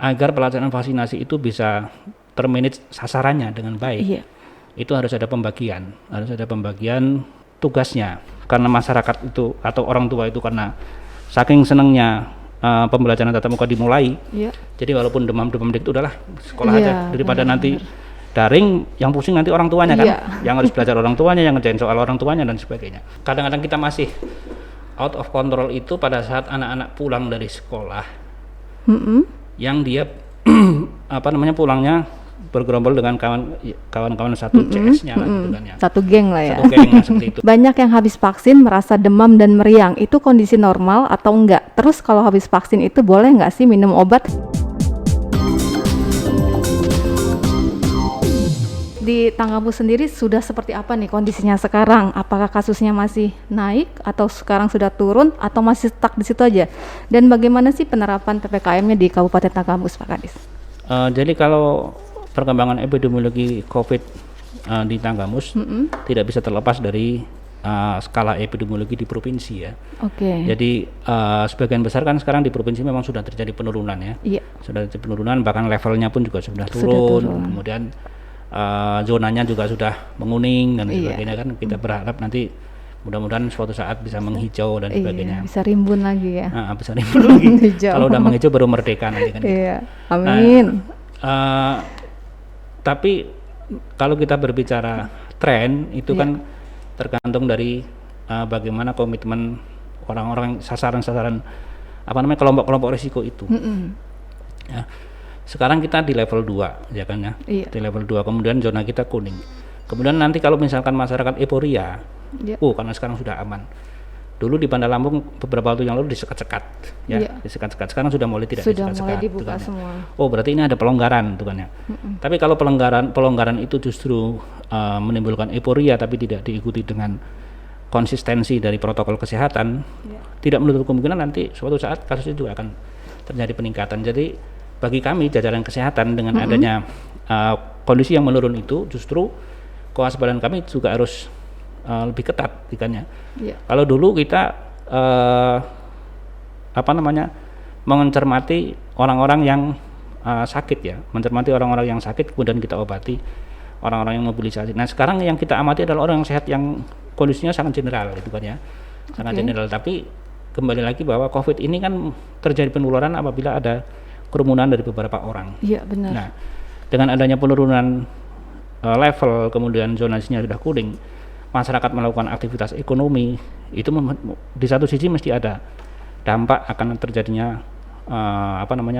agar pelaksanaan vaksinasi itu bisa termanage sasarannya dengan baik. Iya. Itu harus ada pembagian tugasnya. Karena masyarakat itu atau orang tua itu karena saking senangnya pembelajaran tatap muka dimulai, jadi walaupun demam-demam dikit udahlah sekolah aja daripada nanti daring yang pusing nanti orang tuanya kan, yang harus belajar orang tuanya, yang ngerjain soal orang tuanya dan sebagainya. Kadang-kadang kita masih out of control itu pada saat anak-anak pulang dari sekolah, yang dia pulangnya bergerombol dengan kawan-kawan satu CS-nya lah gitu kan ya. Satu geng lah ya. Satu geng lah seperti itu. Banyak yang habis vaksin merasa demam dan meriang, itu kondisi normal atau enggak? Terus kalau habis vaksin itu boleh nggak sih minum obat? Di Tanggamus sendiri sudah seperti apa nih kondisinya sekarang? Apakah kasusnya masih naik atau sekarang sudah turun atau masih stuck di situ aja? Dan bagaimana sih penerapan PPKM-nya di Kabupaten Tanggamus, Pak Kadis? Jadi kalau perkembangan epidemiologi COVID di Tanggamus tidak bisa terlepas dari skala epidemiologi di provinsi ya. Jadi sebagian besar kan sekarang di provinsi memang sudah terjadi penurunan ya. Sudah terjadi penurunan, bahkan levelnya pun juga sudah turun. Kemudian zonanya juga sudah menguning dan sebagainya kan. Kita berharap nanti mudah-mudahan suatu saat bisa menghijau dan sebagainya. Bisa rimbun lagi ya. Bisa rimbun lagi. Kalau udah menghijau baru merdeka nanti kan. Amin. Tapi kalau kita berbicara tren itu kan tergantung dari bagaimana komitmen orang-orang, sasaran-sasaran kelompok-kelompok risiko itu. Ya. Sekarang kita di level 2 ya kan ya. Di level 2 kemudian zona kita kuning. Kemudian nanti kalau misalkan masyarakat euforia, karena sekarang sudah aman. Dulu di Bandar Lampung beberapa waktu yang lalu disekat-sekat ya, disekat-sekat. Sekarang sudah mulai tidak disekat-sekat. Sudah mulai dibuka semua. Oh, berarti ini ada pelonggaran tuh kan ya. Tapi kalau pelonggaran itu justru menimbulkan euforia tapi tidak diikuti dengan konsistensi dari protokol kesehatan, tidak menutup kemungkinan nanti suatu saat kasusnya juga akan terjadi peningkatan. Jadi bagi kami jajaran kesehatan dengan adanya kondisi yang menurun itu justru kewaspadaan kami juga harus lebih ketat ikannya. Kalau dulu kita mencermati orang-orang yang sakit ya, mencermati orang-orang yang sakit kemudian kita obati orang-orang yang mobilisasi. Nah sekarang yang kita amati adalah orang yang sehat yang kondisinya sangat general gitu kan ya, sangat general. Tapi kembali lagi bahwa COVID ini kan terjadi penularan apabila ada kerumunan dari beberapa orang. Iya benar. Nah, dengan adanya penurunan level kemudian zonasinya sudah kuning, masyarakat melakukan aktivitas ekonomi itu di satu sisi mesti ada dampak akan terjadinya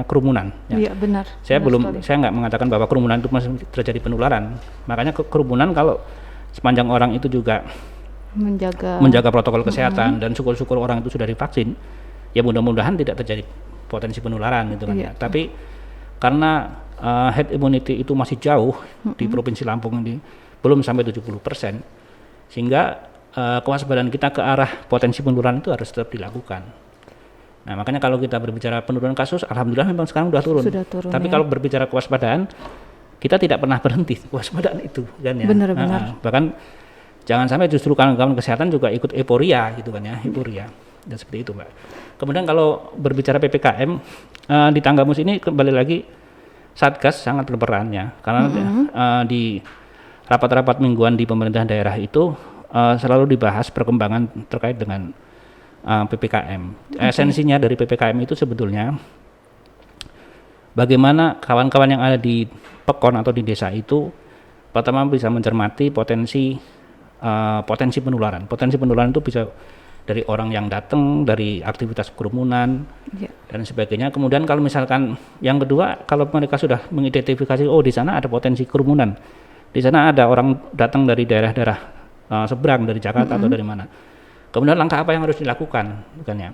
kerumunan. Iya benar. Saya nggak mengatakan bahwa kerumunan itu masih terjadi penularan. Makanya kerumunan kalau sepanjang orang itu juga menjaga protokol kesehatan dan syukur-syukur orang itu sudah divaksin, ya mudah-mudahan tidak terjadi potensi penularan gitu kan ya. Tapi karena herd immunity itu masih jauh di Provinsi Lampung ini belum sampai 70%, sehingga kewaspadaan kita ke arah potensi penularan itu harus tetap dilakukan. Nah makanya kalau kita berbicara penurunan kasus, alhamdulillah memang sekarang sudah turun. Tapi kalau berbicara kewaspadaan, kita tidak pernah berhenti kewaspadaan itu kan ya. Benar-benar. Bahkan jangan sampai justru kawan-kawan kesehatan juga ikut euforia gitu kan ya, euforia. Dan seperti itu Mbak. Kemudian kalau berbicara PPKM di Tanggamus ini kembali lagi Satgas sangat berperan ya, karena di rapat-rapat mingguan di pemerintahan daerah itu selalu dibahas perkembangan terkait dengan PPKM. Esensinya dari PPKM itu sebetulnya bagaimana kawan-kawan yang ada di Pekon atau di desa itu pertama bisa mencermati potensi penularan. Potensi penularan itu bisa dari orang yang datang, dari aktivitas kerumunan dan sebagainya. Kemudian kalau misalkan yang kedua, kalau mereka sudah mengidentifikasi, oh di sana ada potensi kerumunan, di sana ada orang datang dari daerah-daerah seberang dari Jakarta atau dari mana. Kemudian langkah apa yang harus dilakukan, bukannya?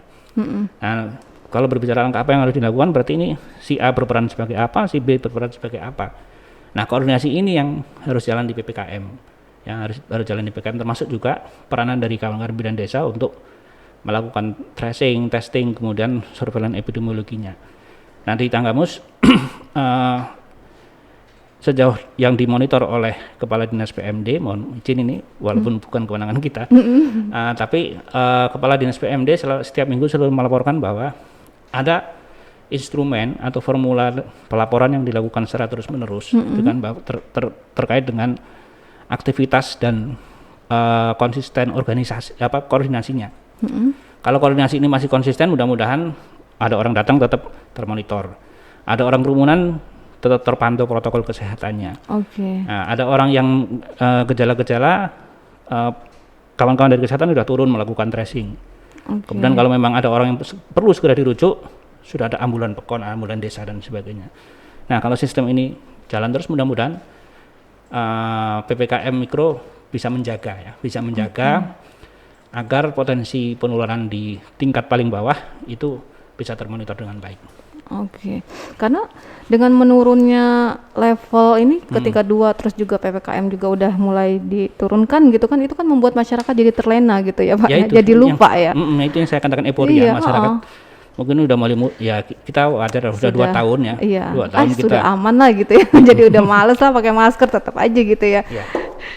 Nah, kalau berbicara langkah apa yang harus dilakukan, berarti ini si A berperan sebagai apa, si B berperan sebagai apa. Nah, koordinasi ini yang harus jalan di PPKM. Yang harus jalan di PPKM, termasuk juga peranan dari kawan-kawan bidan desa untuk melakukan tracing, testing, kemudian surveillance epidemiologinya. Nanti Tanggamus sejauh yang dimonitor oleh Kepala Dinas PMD, mohon izin ini walaupun bukan kewenangan kita, tapi Kepala Dinas PMD setiap minggu selalu melaporkan bahwa ada instrumen atau formula pelaporan yang dilakukan secara terus-menerus itu kan terkait dengan aktivitas dan konsisten organisasi koordinasinya. Kalau koordinasi ini masih konsisten, mudah-mudahan ada orang datang tetap termonitor, ada orang kerumunan tetap terpantau protokol kesehatannya. Nah, ada orang yang gejala-gejala, kawan-kawan dari kesehatan sudah turun melakukan tracing. Kemudian kalau memang ada orang yang perlu segera dirujuk, sudah ada ambulan pekon, ambulan desa dan sebagainya. Nah, kalau sistem ini jalan terus, mudah-mudahan PPKM Mikro bisa menjaga agar potensi penularan di tingkat paling bawah itu bisa termonitor dengan baik. Karena dengan menurunnya level ini ketika 2 terus juga PPKM juga udah mulai diturunkan gitu kan, itu kan membuat masyarakat jadi terlena gitu ya Pak, jadi lupa itu yang saya katakan euforia masyarakat. Mungkin udah mulai kita wajar sudah 2 tahun ya. 2 tahun kita sudah aman lah gitu ya. Jadi udah males lah pakai masker, tetap aja gitu ya.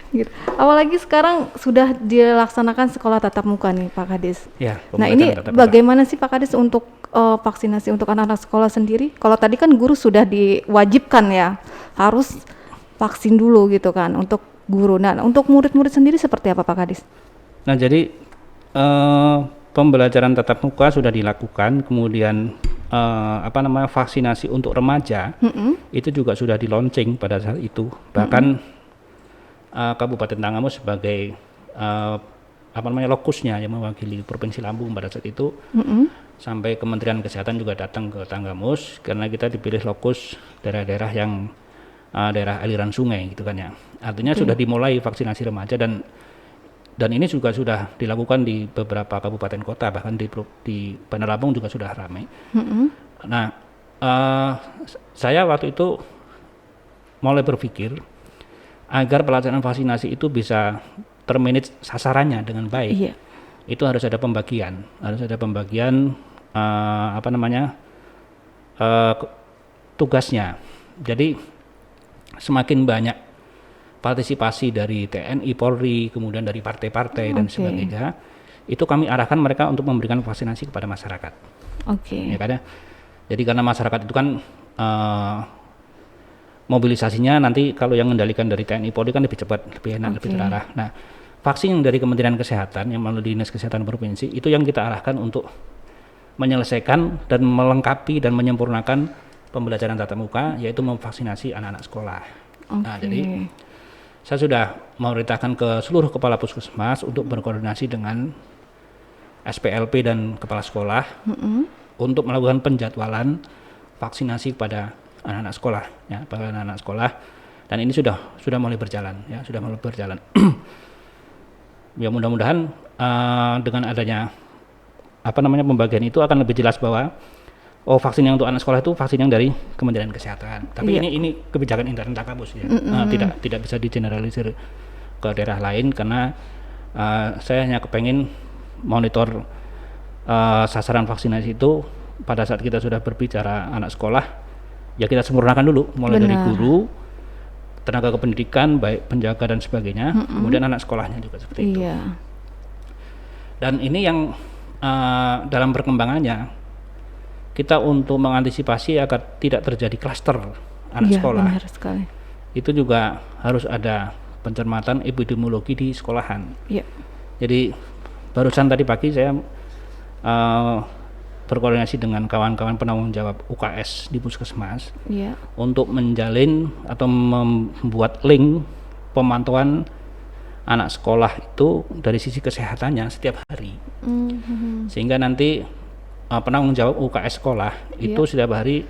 Gitu. Apalagi sekarang sudah dilaksanakan sekolah tatap muka nih Pak Kadis. Nah ini bagaimana sih Pak Kadis untuk vaksinasi untuk anak-anak sekolah sendiri? Kalau tadi kan guru sudah diwajibkan ya harus vaksin dulu gitu kan untuk guru. Nah untuk murid-murid sendiri seperti apa Pak Kadis? Nah jadi pembelajaran tatap muka sudah dilakukan, kemudian vaksinasi untuk remaja itu juga sudah di launching pada saat itu. Bahkan Kabupaten Tanggamus sebagai lokusnya yang mewakili Provinsi Lampung pada saat itu, sampai Kementerian Kesehatan juga datang ke Tanggamus karena kita dipilih lokus daerah-daerah yang daerah aliran sungai gitu kan ya. Artinya sudah dimulai vaksinasi remaja dan ini juga sudah dilakukan di beberapa kabupaten kota, bahkan di Bandar Lampung juga sudah ramai. Nah, saya waktu itu mulai berpikir agar pelaksanaan vaksinasi itu bisa termanage sasarannya dengan baik. Itu harus ada pembagian, tugasnya. Jadi semakin banyak partisipasi dari TNI, Polri, kemudian dari partai-partai dan sebagainya, itu kami arahkan mereka untuk memberikan vaksinasi kepada masyarakat. Ya, jadi karena masyarakat itu kan mobilisasinya nanti kalau yang mengendalikan dari TNI, Polri kan lebih cepat, lebih enak, lebih terarah. Nah, vaksin yang dari Kementerian Kesehatan yang melalui Dinas Kesehatan Provinsi itu yang kita arahkan untuk menyelesaikan dan melengkapi dan menyempurnakan pembelajaran tatap muka, yaitu memvaksinasi anak-anak sekolah. Nah, jadi saya sudah memerintahkan ke seluruh kepala puskesmas untuk berkoordinasi dengan SPLP dan kepala sekolah untuk melakukan penjadwalan vaksinasi pada anak-anak sekolah, ya, pada anak-anak sekolah. Dan ini sudah mulai berjalan, ya, sudah mulai berjalan. Ya, mudah-mudahan dengan adanya pembagian itu akan lebih jelas bahwa vaksin yang untuk anak sekolah itu vaksin yang dari Kementerian Kesehatan. Tapi ini kebijakan intern Tanggamus ya. Tidak bisa digeneralisir ke daerah lain karena saya hanya kepengen monitor sasaran vaksinasi itu pada saat kita sudah berbicara anak sekolah, ya kita sempurnakan dulu mulai dari guru, tenaga kependidikan, baik penjaga dan sebagainya, kemudian anak sekolahnya juga seperti itu. Dan ini yang dalam perkembangannya kita untuk mengantisipasi agar tidak terjadi klaster anak sekolah. Benar sekali. Itu juga harus ada pencermatan epidemiologi di sekolahan. Jadi barusan tadi pagi saya berkoordinasi dengan kawan-kawan penanggung jawab UKS di puskesmas untuk menjalin atau membuat link pemantauan anak sekolah itu dari sisi kesehatannya setiap hari, sehingga nanti penanggung jawab UKS sekolah itu setiap hari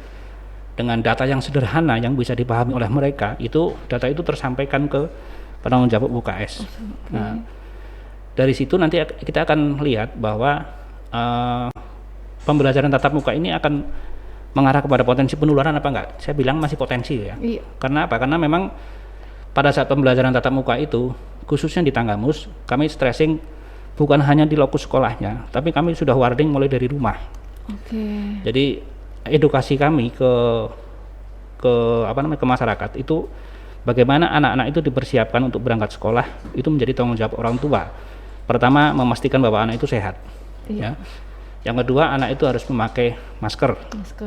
dengan data yang sederhana yang bisa dipahami oleh mereka, itu data itu tersampaikan ke penanggung jawab UKS. Nah, dari situ nanti kita akan lihat bahwa pembelajaran tatap muka ini akan mengarah kepada potensi penularan apa enggak. Saya bilang masih potensi ya. Karena apa? Karena memang pada saat pembelajaran tatap muka itu, khususnya di Tanggamus, kami stressing bukan hanya di lokus sekolahnya, tapi kami sudah warding mulai dari rumah. Jadi edukasi kami ke masyarakat itu bagaimana anak-anak itu dipersiapkan untuk berangkat sekolah, itu menjadi tanggung jawab orang tua. Pertama, memastikan bahwa anak itu sehat. Ya. Yang kedua, anak itu harus memakai masker,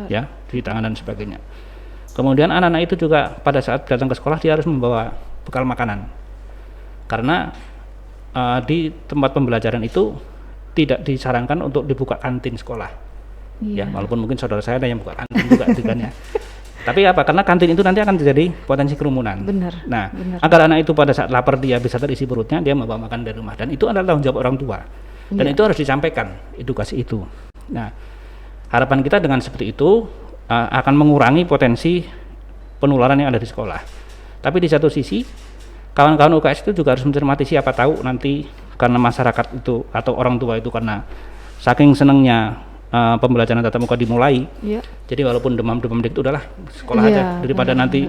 ya, cuci tangan dan sebagainya. Kemudian anak-anak itu juga pada saat datang ke sekolah dia harus membawa bekal makanan. Karena di tempat pembelajaran itu tidak disarankan untuk dibuka kantin sekolah. Ya, walaupun mungkin saudara saya ada yang buka kantin juga kan ya. Tapi apa? Karena kantin itu nanti akan terjadi potensi kerumunan. Benar. Nah, benar. agar anak itu pada saat lapar dia bisa terisi perutnya, dia membawa makan dari rumah, dan itu adalah tanggung jawab orang tua. Dan itu harus disampaikan edukasi itu. Nah, harapan kita dengan seperti itu akan mengurangi potensi penularan yang ada di sekolah. Tapi di satu sisi, kawan-kawan UKS itu juga harus mencermati, siapa tahu nanti karena masyarakat itu atau orang tua itu karena saking senangnya pembelajaran tatap muka dimulai, jadi walaupun demam-demam dikit udahlah sekolah aja, daripada nanti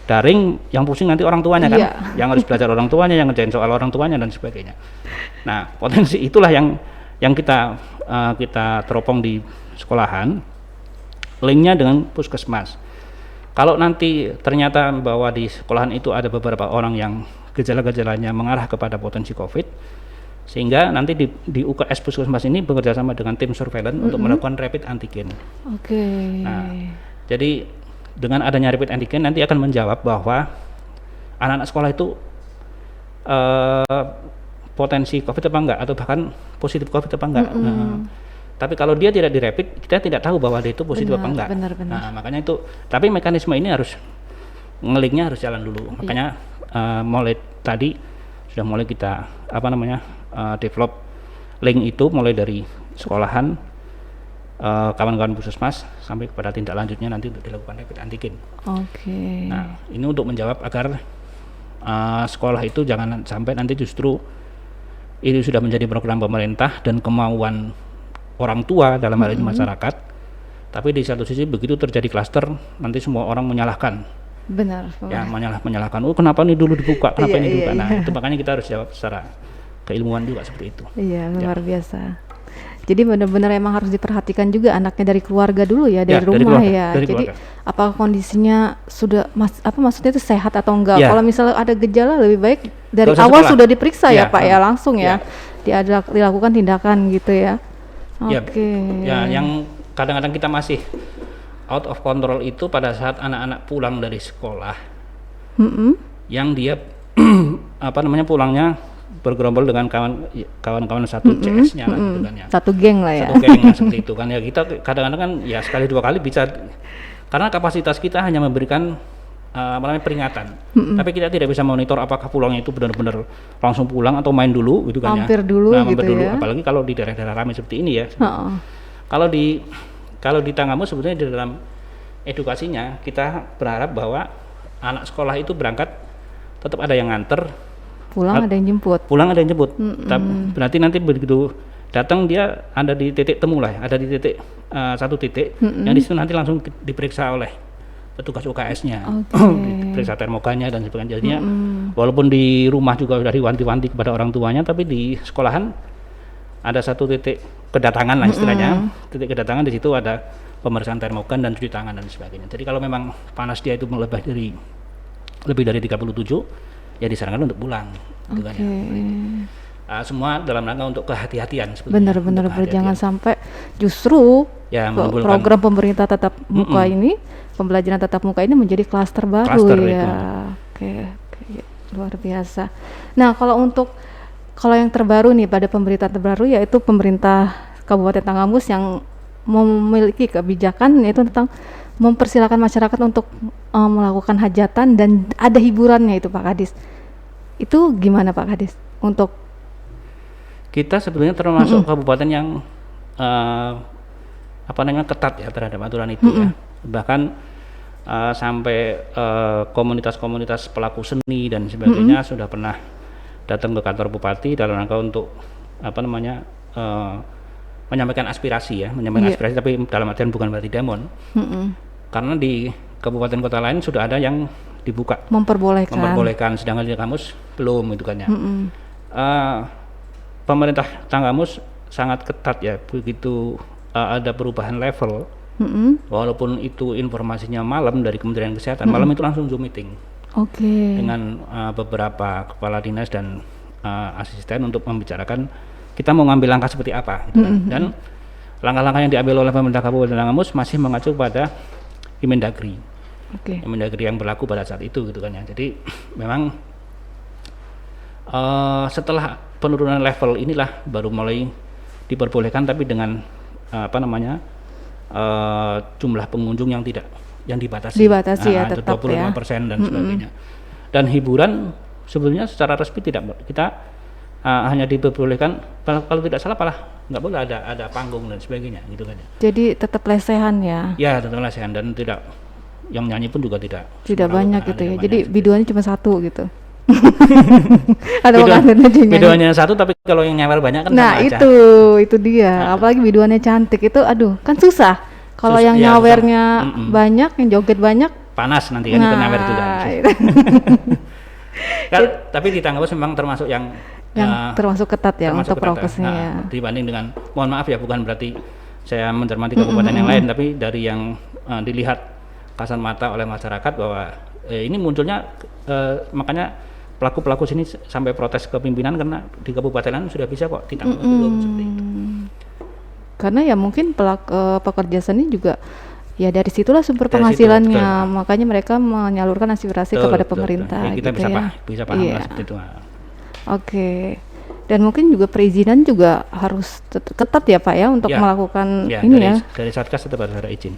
daring yang pusing nanti orang tuanya kan, yang harus belajar orang tuanya, yang ngerjain soal orang tuanya dan sebagainya. Nah, potensi itulah yang kita teropong di sekolahan, linknya dengan puskesmas. Kalau nanti ternyata bahwa di sekolahan itu ada beberapa orang yang gejala-gejalanya mengarah kepada potensi COVID, sehingga nanti di UKS puskesmas ini bekerja sama dengan tim surveillance untuk melakukan rapid antigen. Nah, jadi dengan adanya rapid antigen nanti akan menjawab bahwa anak-anak sekolah itu potensi COVID apa enggak, atau bahkan positif COVID apa enggak. Tapi kalau dia tidak dirapid, kita tidak tahu bahwa dia itu positif apa enggak. Nah, makanya itu, tapi mekanisme ini harus ngeliknya harus jalan dulu. Makanya mulai tadi sudah mulai kita develop link itu mulai dari sekolahan, kawan-kawan puskesmas sampai kepada tindak lanjutnya nanti untuk dilakukan rapid antigen. Nah, ini untuk menjawab agar sekolah itu jangan sampai nanti justru ini sudah menjadi program pemerintah dan kemauan orang tua dalam hal ini masyarakat, tapi di satu sisi begitu terjadi klaster nanti semua orang menyalahkan. Benar. Ya, menyalahkan. Oh, kenapa ini dulu dibuka? Kenapa ini dibuka? Nah, itu makanya kita harus jawab secara keilmuan juga seperti itu. Iya, luar biasa. Jadi benar-benar emang harus diperhatikan juga anaknya dari keluarga dulu ya, dari rumah ya. Jadi apakah kondisinya sudah maksudnya itu sehat atau enggak? Kalau misalnya ada gejala lebih baik dari awal sudah diperiksa ya Pak ya, langsung ya. Dilakukan tindakan gitu ya. Ya, yang kadang-kadang kita masih out of control itu pada saat anak-anak pulang dari sekolah, yang dia pulangnya bergerombol dengan kawan-kawan satu CS-nya lah, gitu kan ya. Satu geng lah ya. Satu geng lah seperti itu kan ya. Kita kadang-kadang kan ya sekali dua kali bisa, karena kapasitas kita hanya memberikan peringatan. Tapi kita tidak bisa monitor apakah pulangnya itu benar-benar langsung pulang atau main dulu gitu kan mampir dulu gitu dulu. ya. Apalagi kalau di daerah-daerah ramai seperti ini ya. Kalau di Tanggamus sebetulnya di dalam edukasinya kita berharap bahwa anak sekolah itu berangkat tetap ada yang nganter, pulang ada yang jemput. Berarti nanti begitu datang dia ada di titik temu lah, ada di titik satu titik yang di situ nanti langsung diperiksa oleh petugas UKS-nya, diperiksa termoganya dan sebagainya. Jadinya walaupun di rumah juga sudah diwanti-wanti kepada orang tuanya, tapi di sekolahan ada satu titik kedatangan lah istilahnya. Titik kedatangan di situ ada pemeriksaan termogan dan cuci tangan dan sebagainya. Jadi kalau memang panas dia itu lebih dari 37, ya disarankan untuk pulang. Gitu kan ya. Semua dalam rangka untuk kehati-hatian. Benar-benar jangan sampai justru program pemerintah tatap muka ini, pembelajaran tatap muka ini menjadi klaster baru ya. Oke, luar biasa. Nah, kalau yang terbaru nih, pada pemberitaan terbaru yaitu pemerintah Kabupaten Tanggamus yang memiliki kebijakan yaitu tentang mempersilakan masyarakat untuk melakukan hajatan dan ada hiburannya itu Pak Kadis. Itu gimana Pak Kadis? Untuk kita sebetulnya termasuk kabupaten yang ketat ya terhadap aturan itu ya. Bahkan sampai komunitas-komunitas pelaku seni dan sebagainya sudah pernah datang ke kantor bupati dalam rangka untuk menyampaikan aspirasi ya, aspirasi, tapi dalam artian bukan berarti demon. Karena di kabupaten kota lain sudah ada yang dibuka memperbolehkan, sedangkan di Tanggamus belum gitu kan ya. Pemerintah Tanggamus sangat ketat ya, begitu ada perubahan level, walaupun itu informasinya malam dari Kementerian Kesehatan, malam itu langsung Zoom meeting dengan beberapa kepala dinas dan asisten untuk membicarakan kita mau ngambil langkah seperti apa gitu kan. Dan langkah-langkah yang diambil oleh pemerintah Kabupaten Langamus masih mengacu pada Imendagri. Oke. Imendagri yang berlaku pada saat itu gitu kan ya. Jadi memang setelah penurunan level inilah baru mulai diperbolehkan, tapi dengan jumlah pengunjung yang dibatasi Ya, tetap 25% ya. dan sebagainya. Dan hiburan sebetulnya secara resmi kita hanya diperbolehkan kalau tidak salah nggak boleh ada panggung dan sebagainya gitu kan ya. Jadi tetap lesehan ya. Ya, tetap lesehan dan tidak, yang nyanyi pun juga tidak Banyak gitu ya. tidak Jadi banyak. biduannya cuma satu gitu. Ada pengantin aja nyanyi. Biduannya satu, tapi kalau yang nyawer banyak kan Nah, sama aja. itu dia. Apalagi biduannya cantik itu, aduh, kan susah. Kalau yang Iya, nyawernya susah. banyak, yang joget banyak, Panas nanti kan ikut nyawer juga. itu. Tapi di Tanggamus memang termasuk yang termasuk ketat ya termasuk untuk ketat, prokesnya ya. dibanding dengan, mohon maaf ya, bukan berarti saya mencermati kabupaten yang lain, tapi dari yang dilihat kasat mata oleh masyarakat bahwa ini munculnya makanya pelaku sini sampai protes ke pimpinan karena di kabupaten lain sudah bisa kok, di Tanggamus belum seperti itu. Karena ya mungkin pekerja seni juga ya dari situlah sumber Dari situ, penghasilannya, betul. makanya mereka menyalurkan aspirasi kepada pemerintah. Ya, kita gitu bisa paham Iya. lah seperti itu. Oke. Dan mungkin juga perizinan juga harus ketat ya Pak ya untuk Ya. melakukan Ya, ini ya. dari Satgas tetap harus ada izin.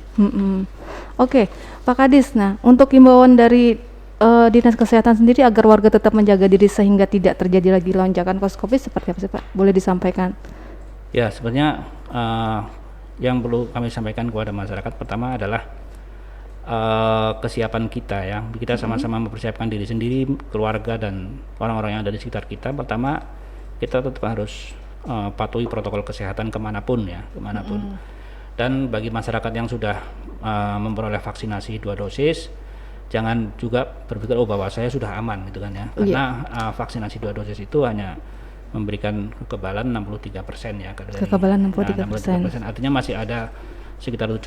Oke, Pak Kadis. Nah, untuk himbauan dari Dinas Kesehatan sendiri agar warga tetap menjaga diri sehingga tidak terjadi lagi lonjakan kasus COVID seperti apa sih Pak? Boleh disampaikan? Ya, sebenarnya yang perlu kami sampaikan kepada masyarakat pertama adalah kesiapan kita ya. Kita sama-sama mempersiapkan diri sendiri, keluarga dan orang-orang yang ada di sekitar kita. Pertama, kita tetap harus patuhi protokol kesehatan kemanapun. Dan bagi masyarakat yang sudah memperoleh vaksinasi 2 dosis, jangan juga berpikir bahwa saya sudah aman gitu kan ya. Karena vaksinasi 2 dosis itu hanya memberikan kekebalan 63% ya. Kekebalan 63%. Artinya masih ada sekitar 30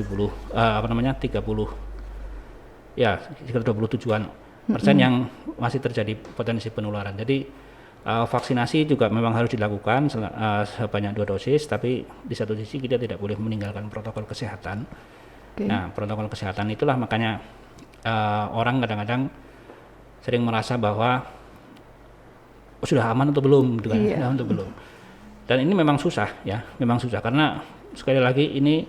sekitar 27-an persen yang masih terjadi potensi penularan. Jadi vaksinasi juga memang harus dilakukan sebanyak 2 dosis, tapi di satu sisi kita tidak boleh meninggalkan protokol kesehatan. Nah, protokol kesehatan itulah makanya orang kadang-kadang sering merasa bahwa sudah aman atau belum gitu kan. Atau belum. Dan ini memang susah karena sekali lagi ini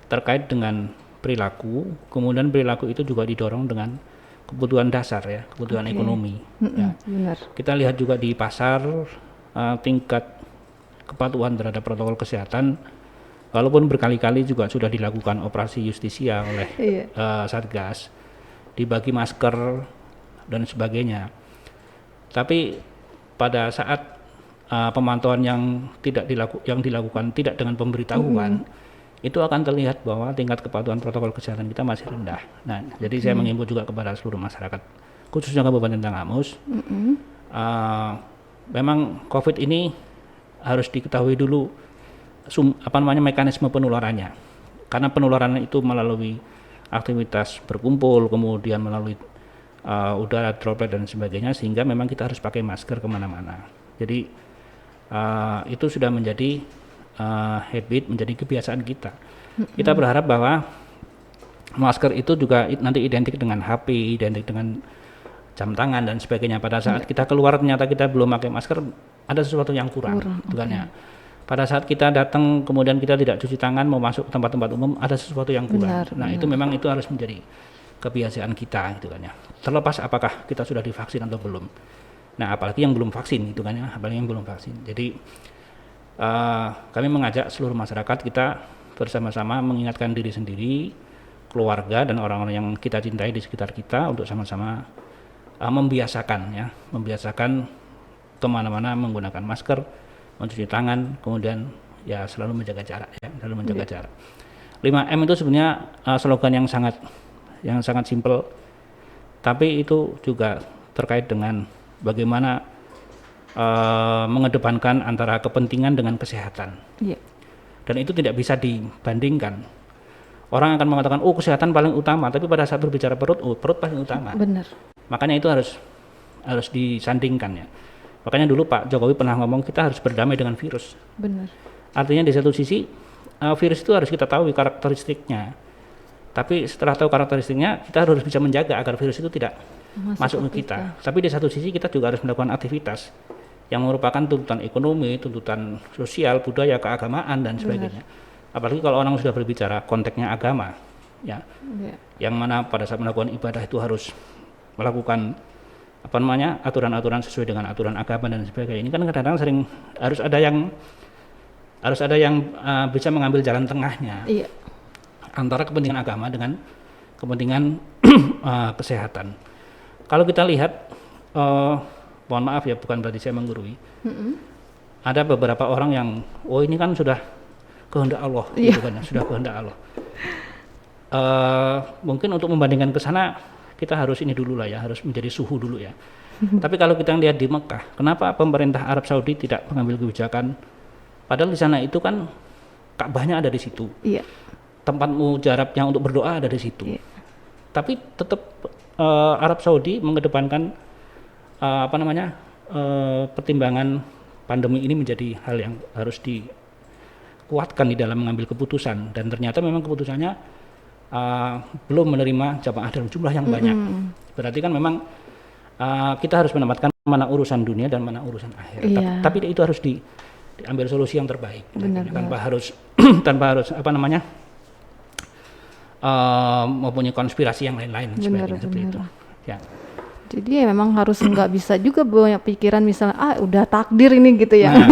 terkait dengan perilaku, kemudian perilaku itu juga didorong dengan kebutuhan dasar ya, kebutuhan ekonomi. Ya. Benar. Kita lihat juga di pasar tingkat kepatuhan terhadap protokol kesehatan, walaupun berkali-kali juga sudah dilakukan operasi justisia oleh Satgas, dibagi masker dan sebagainya. Tapi pada saat pemantauan yang dilakukan tidak dengan pemberitahuan, itu akan terlihat bahwa tingkat kepatuhan protokol kesehatan kita masih rendah. Nah, jadi saya mengimbau juga kepada seluruh masyarakat, khususnya Kabupaten Tanggamus, memang COVID ini harus diketahui dulu mekanisme penularannya. Karena penularan itu melalui aktivitas berkumpul, kemudian melalui udara, droplet dan sebagainya, sehingga memang kita harus pakai masker kemana-mana. Jadi itu sudah menjadi habit, menjadi kebiasaan kita. Kita berharap bahwa masker itu juga nanti identik dengan HP, identik dengan jam tangan dan sebagainya. Pada saat kita keluar ternyata kita belum pakai masker, ada sesuatu yang kurang. Pada saat kita datang kemudian kita tidak cuci tangan, mau masuk ke tempat-tempat umum, ada sesuatu yang kurang. Itu memang itu harus menjadi kebiasaan kita gitu kan ya. Terlepas apakah kita sudah divaksin atau belum. Nah, apalagi yang belum vaksin gitu kan ya, Jadi kami mengajak seluruh masyarakat kita bersama-sama mengingatkan diri sendiri, keluarga dan orang-orang yang kita cintai di sekitar kita untuk sama-sama membiasakan kemana-mana menggunakan masker, mencuci tangan, kemudian ya selalu menjaga jarak. 5M itu sebenarnya slogan yang sangat simpel, tapi itu juga terkait dengan bagaimana mengedepankan antara kepentingan dengan kesehatan. Dan itu tidak bisa dibandingkan. Orang akan mengatakan, kesehatan paling utama, tapi pada saat berbicara perut paling utama. Benar. Makanya itu harus disandingkan ya. Makanya dulu Pak Jokowi pernah ngomong kita harus berdamai dengan virus. Benar. Artinya di satu sisi virus itu harus kita tahu karakteristiknya. Tapi setelah tahu karakteristiknya, kita harus bisa menjaga agar virus itu tidak masuk ke kita. Tapi di satu sisi kita juga harus melakukan aktivitas yang merupakan tuntutan ekonomi, tuntutan sosial, budaya, keagamaan dan sebagainya. Apalagi kalau orang sudah berbicara konteksnya agama, ya, yang mana pada saat melakukan ibadah itu harus melakukan aturan-aturan sesuai dengan aturan agama dan sebagainya. Ini kan kadang-kadang sering harus ada yang bisa mengambil jalan tengahnya. Iya. Antara kepentingan agama dengan kepentingan kesehatan. Kalau kita lihat, mohon maaf ya, bukan berarti saya menggurui. Ada beberapa orang yang, ini kan sudah kehendak Allah, gitu kan, sudah kehendak Allah. Mungkin untuk membandingkan ke sana, kita harus ini dulu lah ya, harus menjadi suhu dulu ya. Tapi kalau kita lihat di Mekah, kenapa pemerintah Arab Saudi tidak mengambil kebijakan? Padahal di sana itu kan Ka'bahnya ada di situ. Iya. Tempat mujarabnya untuk berdoa ada di situ. Tapi tetap Arab Saudi mengedepankan pertimbangan pandemi ini menjadi hal yang harus dikuatkan di dalam mengambil keputusan, dan ternyata memang keputusannya belum menerima jamaah dalam jumlah yang banyak. Berarti kan memang kita harus menempatkan mana urusan dunia dan mana urusan akhirat. Tapi itu harus diambil solusi yang terbaik. Tanpa harus mempunyai konspirasi yang lain-lain sebagainya seperti itu. Ya. Jadi ya memang harus nggak bisa juga banyak pikiran misalnya udah takdir ini gitu ya. Nah,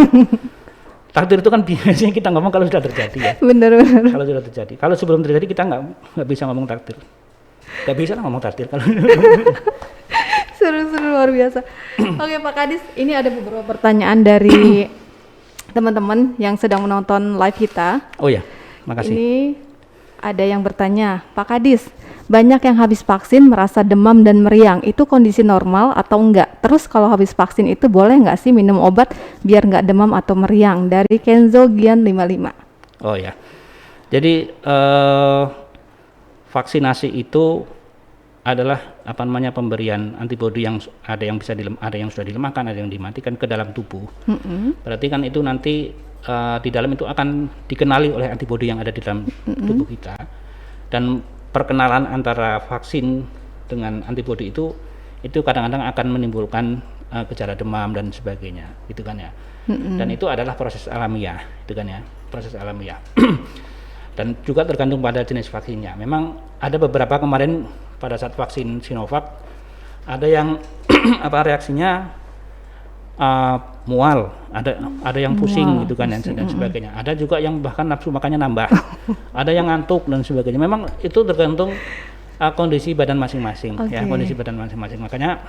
takdir itu kan biasanya kita ngomong kalau sudah terjadi ya. Benar. Kalau sudah terjadi. Kalau sebelum terjadi kita nggak bisa ngomong takdir. Nggak bisa lah ngomong takdir kalau. Seru-seru luar biasa. Oke Pak Kadis, ini ada beberapa pertanyaan dari teman-teman yang sedang menonton live kita. Oh ya, makasih. Ini ada yang bertanya, Pak Kadis, banyak yang habis vaksin merasa demam dan meriang, itu kondisi normal atau enggak? Terus kalau habis vaksin itu boleh nggak sih minum obat biar nggak demam atau meriang? Dari Kenzo Gian 55. Oh ya, jadi vaksinasi itu adalah pemberian antibodi yang ada yang sudah dilemahkan, ada yang dimatikan ke dalam tubuh. Berarti kan itu nanti di dalam itu akan dikenali oleh antibodi yang ada di dalam tubuh kita, dan perkenalan antara vaksin dengan antibodi itu kadang-kadang akan menimbulkan gejala demam dan sebagainya, gitu kan ya. Dan itu adalah proses alamiah, itu kan ya, proses alamiah. Dan juga tergantung pada jenis vaksinnya. Memang ada beberapa kemarin pada saat vaksin Sinovac ada yang reaksinya mual, ada yang pusing gitu kan dan sebagainya. Ada juga yang bahkan nafsu makannya nambah. Ada yang ngantuk dan sebagainya. Memang itu tergantung kondisi badan masing-masing, ya, kondisi badan masing-masing. Makanya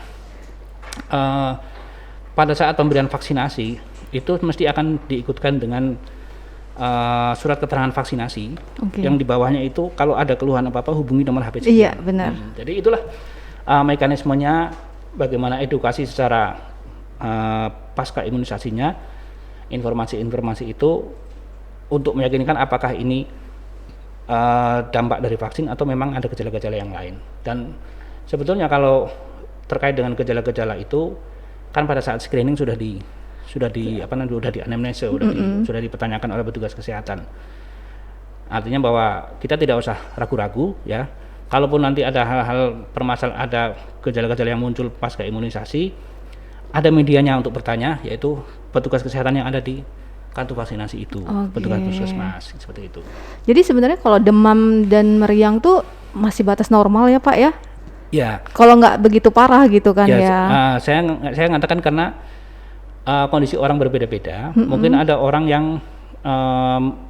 pada saat pemberian vaksinasi itu mesti akan diikutkan dengan surat keterangan vaksinasi yang di bawahnya itu kalau ada keluhan apa-apa hubungi nomor HP. Iya, benar. Jadi itulah mekanismenya, bagaimana edukasi secara pasca imunisasinya, informasi-informasi itu untuk meyakinkan apakah ini dampak dari vaksin atau memang ada gejala-gejala yang lain. Dan sebetulnya kalau terkait dengan gejala-gejala itu kan pada saat screening sudah di anamnesa, sudah dipertanyakan oleh petugas kesehatan. Artinya bahwa kita tidak usah ragu-ragu ya. Kalaupun nanti ada hal-hal ada gejala-gejala yang muncul pasca imunisasi, ada medianya untuk bertanya, yaitu petugas kesehatan yang ada di kartu vaksinasi itu, petugas puskesmas seperti itu. Jadi sebenarnya kalau demam dan meriang tuh masih batas normal ya Pak ya? Ya. Kalau nggak begitu parah gitu kan ya? Saya mengatakan karena kondisi orang berbeda-beda. Mungkin ada orang yang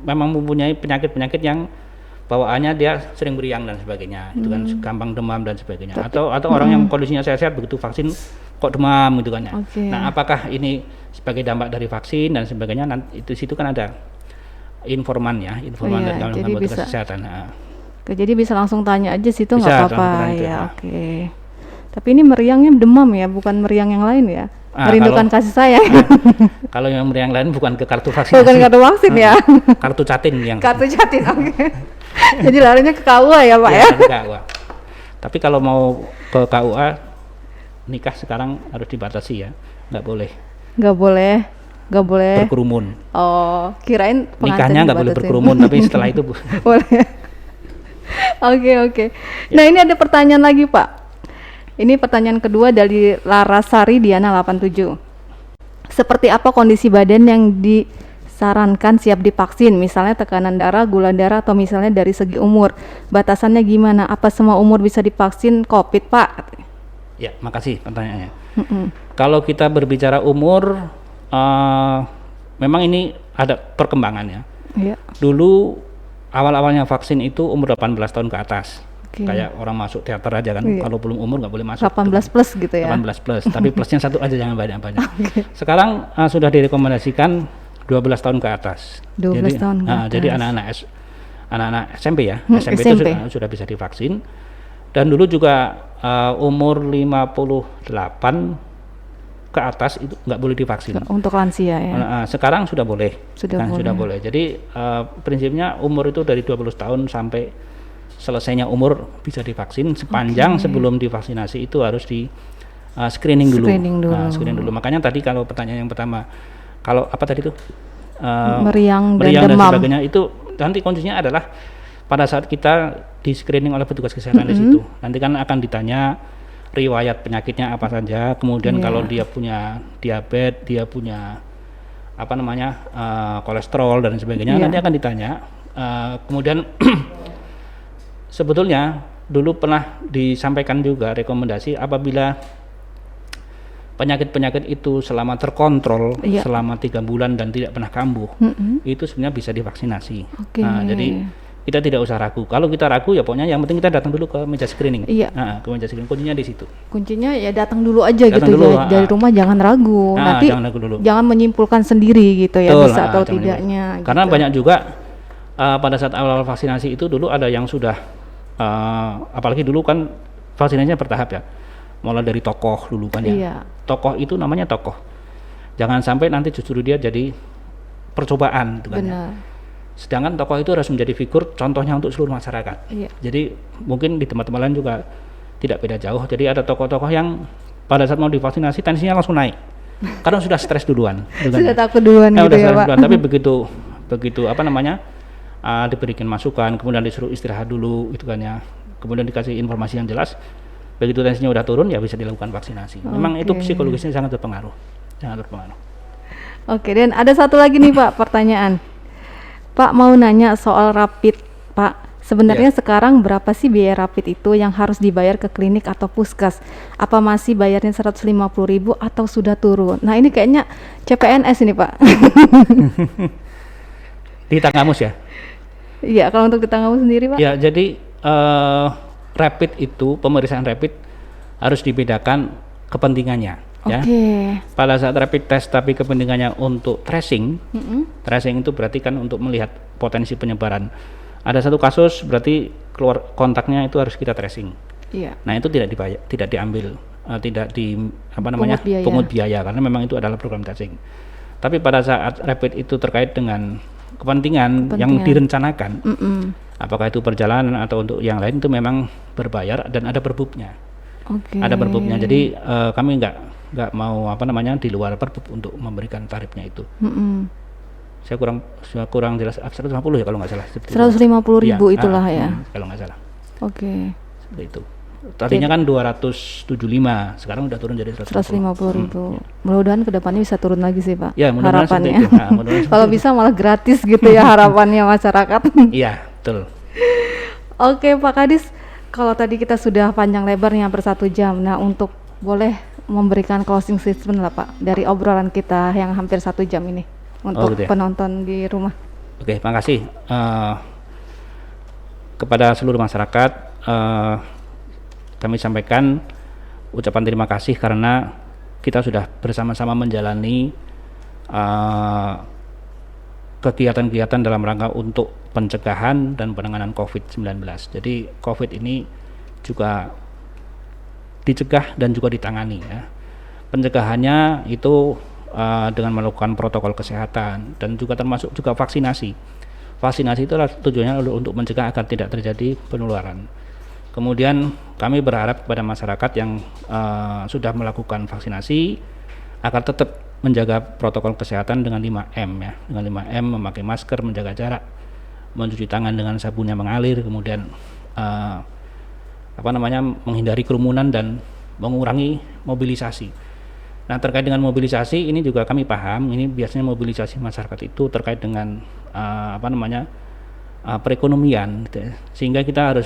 memang mempunyai penyakit-penyakit yang bawaannya dia sering meriang dan sebagainya, itu kan gampang demam dan sebagainya. Atau orang yang kondisinya sehat-sehat begitu vaksin kok demam gitu kan ya. Nah, apakah ini sebagai dampak dari vaksin dan sebagainya? Nanti itu situ kan ada informan dari petugas kesehatan. Jadi bisa langsung tanya aja situ nggak apa-apa ya. Tapi ini meriangnya demam ya, bukan meriang yang lain ya. Merindukan kasih sayang. Kalau yang meriang lain bukan ke kartu vaksin. Bukan kartu vaksin ya. Kartu Jatin yang. Kartu Jatin, Jadi larinya ke KUA ya Pak ya. Ke KUA. Tapi kalau mau ke KUA nikah sekarang harus dibatasi ya, nggak boleh. Nggak boleh. nggak boleh berkerumun. Oh, kirain pengantin Nikahnya nggak boleh dibatasin. berkerumun, tapi setelah itu Boleh. Oke. Nah, ini ada pertanyaan lagi, Pak. Ini pertanyaan kedua dari Larasari Diana 87. Seperti apa kondisi badan yang disarankan siap divaksin? Misalnya tekanan darah, gula darah, atau misalnya dari segi umur. Batasannya gimana? Apa semua umur bisa divaksin COVID, Pak? ya, makasih pertanyaannya. Kalau kita berbicara umur, memang ini ada perkembangannya. Iya. Dulu awal-awalnya vaksin itu umur 18 tahun ke atas. Oke. Kayak orang masuk teater aja kan, Iya. kalau belum umur nggak boleh masuk. 18 plus gitu ya. 18 plus, tapi plusnya satu aja, jangan banyak-banyak. Sekarang sudah direkomendasikan 12 tahun ke atas. 12 tahun ke Jadi atas. anak-anak SMP ya, SMP itu SMP. sudah bisa divaksin. Dan dulu juga umur 58 ke atas itu nggak boleh divaksin. Untuk lansia ya. Sekarang sudah boleh. Sudah Sudah boleh. boleh. Jadi prinsipnya umur itu dari 20 tahun sampai selesainya umur bisa divaksin, sepanjang sebelum divaksinasi itu harus di screening dulu. Screening dulu. Screening dulu. Makanya tadi kalau pertanyaan yang pertama, kalau apa tadi itu Meriang dan dan demam. sebagainya, itu nanti kuncinya adalah pada saat kita di screening oleh petugas kesehatan di situ. Nanti kan akan ditanya riwayat penyakitnya apa saja, kemudian kalau dia punya diabetes, dia punya apa namanya kolesterol dan sebagainya, nanti akan ditanya. Kemudian sebetulnya dulu pernah disampaikan juga rekomendasi apabila penyakit-penyakit itu selama terkontrol selama 3 bulan dan tidak pernah kambuh, itu sebenarnya bisa divaksinasi. Oke. Nah, jadi kita tidak usah ragu. Kalau kita ragu ya pokoknya yang penting kita datang dulu ke meja screening. Iya. Ke meja screening, kuncinya di situ. Kuncinya ya datang dulu aja Datang gitu dulu, ya. Dari rumah jangan ragu. Nanti jangan ragu dulu. jangan menyimpulkan sendiri gitu ya, Betul, bisa atau jangan tidaknya. Karena gitu. banyak juga pada saat awal vaksinasi itu dulu ada yang sudah apalagi dulu kan vaksinasinya bertahap ya. Mulai dari tokoh dulu kan ya. Iya. Tokoh itu namanya tokoh. Jangan sampai nanti justru dia jadi percobaan gitu kan ya. Benar. Sedangkan tokoh itu harus menjadi figur contohnya untuk seluruh masyarakat. Iya. Jadi mungkin di tempat-tempat lain juga tidak beda jauh. Jadi ada tokoh-tokoh yang pada saat mau divaksinasi tensinya langsung naik. Karena sudah stres duluan. Sudah takut duluan gitu udah ya, stres Pak. duluan. Tapi begitu apa namanya diberikan masukan, kemudian disuruh istirahat dulu gitu kan ya. Kemudian dikasih informasi yang jelas. Begitu tensinya udah turun ya bisa dilakukan vaksinasi. Memang itu psikologisnya sangat berpengaruh. Oke, dan ada satu lagi nih Pak pertanyaan. Pak mau nanya soal rapid, Pak. Sebenarnya sekarang berapa sih biaya rapid itu yang harus dibayar ke klinik atau puskes? Apa masih bayarnya 150.000 atau sudah turun? Nah, ini kayaknya CPNS ini, Pak. Di Tanggamus ya? Iya, kalau untuk di Tanggamus sendiri, Pak? Ya, jadi rapid itu, pemeriksaan rapid harus dibedakan kepentingannya. Ya. Pada saat rapid test tapi kepentingannya untuk tracing, tracing itu berarti kan untuk melihat potensi penyebaran. Ada satu kasus berarti keluar kontaknya itu harus kita tracing. Iya. Nah itu tidak diambil, tidak di apa namanya pungut biaya karena memang itu adalah program tracing. Tapi pada saat rapid itu terkait dengan kepentingan yang direncanakan, apakah itu perjalanan atau untuk yang lain itu memang berbayar dan ada perbubnya. Ada perbubnya. Jadi kami nggak mau apa namanya di luar perbub untuk memberikan tarifnya itu. Saya kurang jelas 150 ya kalau nggak salah. 150.000 itulah ya. Kalau nggak salah. Oke. Seperti itu. Tadinya kan 275, sekarang udah turun jadi 150.000. Mudah-mudahan kedepannya bisa turun lagi sih Pak. Ya, harapannya. Mudah-mudahan Kalau bisa malah gratis gitu ya harapannya masyarakat. Iya, betul. Oke Pak Kadis, kalau tadi kita sudah panjang lebarnya hampir 1 jam. Nah untuk boleh memberikan closing statement lah Pak dari obrolan kita yang hampir 1 jam ini untuk gitu ya? penonton di rumah. Oke, makasih kepada seluruh masyarakat. Kami sampaikan ucapan terima kasih karena kita sudah bersama-sama menjalani kegiatan-kegiatan dalam rangka untuk pencegahan dan penanganan COVID-19. Jadi COVID ini juga dicegah dan juga ditangani ya. Pencegahannya itu dengan melakukan protokol kesehatan dan juga termasuk juga vaksinasi. Vaksinasi itu tujuannya untuk mencegah agar tidak terjadi penularan. Kemudian kami berharap kepada masyarakat yang sudah melakukan vaksinasi agar tetap menjaga protokol kesehatan dengan 5M ya. Dengan 5M, memakai masker, menjaga jarak, mencuci tangan dengan sabun yang mengalir, kemudian menghindari kerumunan dan mengurangi mobilisasi. Nah, terkait dengan mobilisasi ini juga kami paham, ini biasanya mobilisasi masyarakat itu terkait dengan perekonomian gitu ya. Sehingga kita harus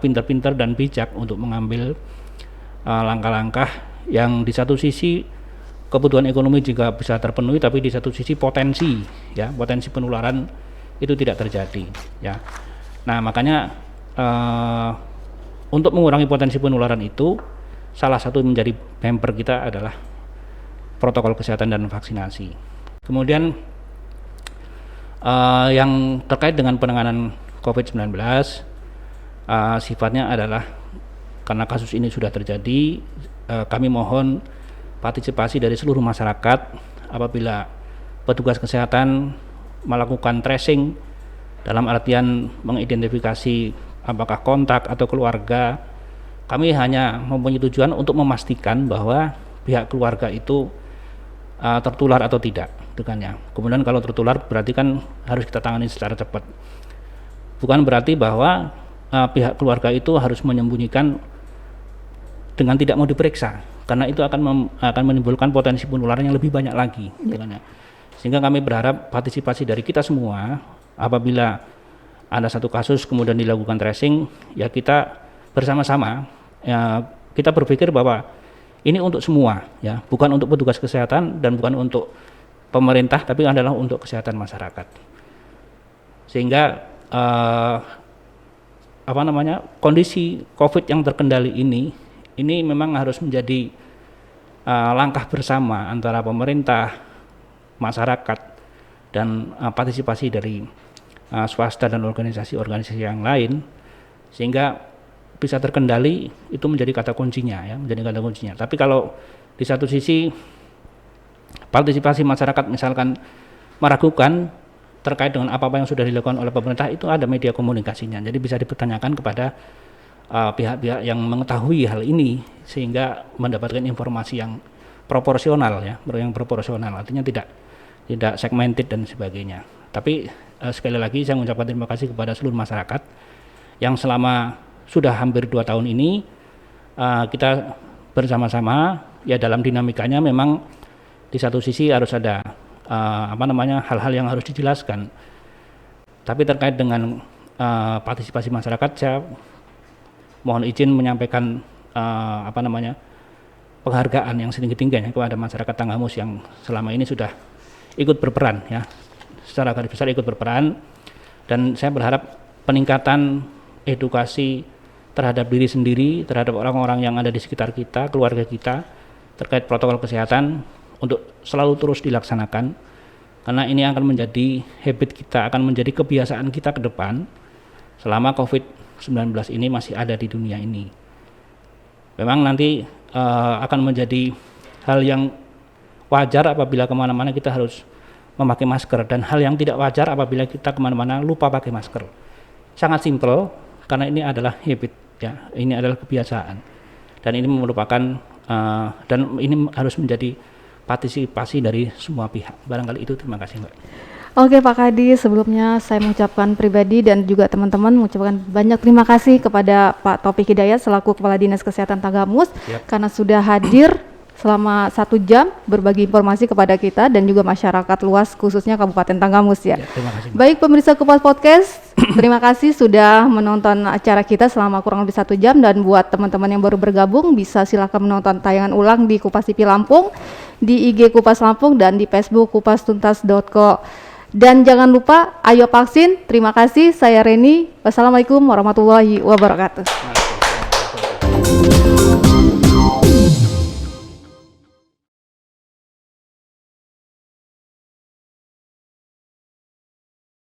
pintar-pintar dan bijak untuk mengambil langkah-langkah yang di satu sisi kebutuhan ekonomi juga bisa terpenuhi, tapi di satu sisi potensi penularan itu tidak terjadi ya. Nah, makanya untuk mengurangi potensi penularan itu salah satu menjadi bumper kita adalah protokol kesehatan dan vaksinasi. Kemudian yang terkait dengan penanganan COVID-19 sifatnya adalah karena kasus ini sudah terjadi, kami mohon partisipasi dari seluruh masyarakat apabila petugas kesehatan melakukan tracing dalam artian mengidentifikasi apakah kontak atau keluarga. Kami hanya mempunyai tujuan untuk memastikan bahwa pihak keluarga itu tertular atau tidak dengannya. Kemudian kalau tertular berarti kan harus kita tangani secara cepat. Bukan berarti bahwa pihak keluarga itu harus menyembunyikan dengan tidak mau diperiksa, karena itu akan menimbulkan potensi penularan yang lebih banyak lagi. Sehingga kami berharap partisipasi dari kita semua. Apabila ada satu kasus kemudian dilakukan tracing, ya kita bersama-sama ya, kita berpikir bahwa ini untuk semua ya, bukan untuk petugas kesehatan dan bukan untuk pemerintah, tapi adalah untuk kesehatan masyarakat. Sehingga kondisi COVID yang terkendali ini memang harus menjadi langkah bersama antara pemerintah, masyarakat, dan partisipasi dari swasta dan organisasi-organisasi yang lain, sehingga bisa terkendali. Itu menjadi kata kuncinya ya, Tapi kalau di satu sisi partisipasi masyarakat misalkan meragukan terkait dengan apa yang sudah dilakukan oleh pemerintah, itu ada media komunikasinya, jadi bisa dipertanyakan kepada pihak-pihak yang mengetahui hal ini sehingga mendapatkan informasi yang proporsional ya, artinya tidak segmented dan sebagainya. Tapi sekali lagi saya mengucapkan terima kasih kepada seluruh masyarakat yang selama sudah hampir 2 tahun ini kita bersama-sama ya, dalam dinamikanya memang di satu sisi harus ada hal-hal yang harus dijelaskan. Tapi terkait dengan partisipasi masyarakat, saya mohon izin menyampaikan penghargaan yang setinggi-tingginya kepada masyarakat Tanggamus yang selama ini sudah ikut berperan ya, secara garis besar ikut berperan. Dan saya berharap peningkatan edukasi terhadap diri sendiri, terhadap orang-orang yang ada di sekitar kita, keluarga kita, terkait protokol kesehatan untuk selalu terus dilaksanakan, karena ini akan menjadi habit kita, akan menjadi kebiasaan kita ke depan selama COVID-19 ini masih ada di dunia ini. Memang nanti akan menjadi hal yang wajar apabila kemana-mana kita harus memakai masker, dan hal yang tidak wajar apabila kita kemana-mana lupa pakai masker. Sangat simpel, karena ini adalah habit ya, ini adalah kebiasaan, dan ini merupakan dan ini harus menjadi partisipasi dari semua pihak. Barangkali itu. Terima kasih, Mbak. Oke Pak Kadi, sebelumnya saya mengucapkan pribadi dan juga teman-teman mengucapkan banyak terima kasih kepada Pak Taufik Hidayat selaku Kepala Dinas Kesehatan Tanggamus karena sudah hadir selama 1 jam berbagi informasi kepada kita dan juga masyarakat luas khususnya Kabupaten Tanggamus ya. Terima kasih, Mbak. Baik pemirsa Kupas Podcast, terima kasih sudah menonton acara kita selama kurang lebih 1 jam, dan buat teman-teman yang baru bergabung bisa silakan menonton tayangan ulang di Kupas TV Lampung, di IG Kupas Lampung, dan di Facebook kupastuntas.co. Dan jangan lupa ayo vaksin. Terima kasih, saya Reni. Wassalamualaikum warahmatullahi wabarakatuh.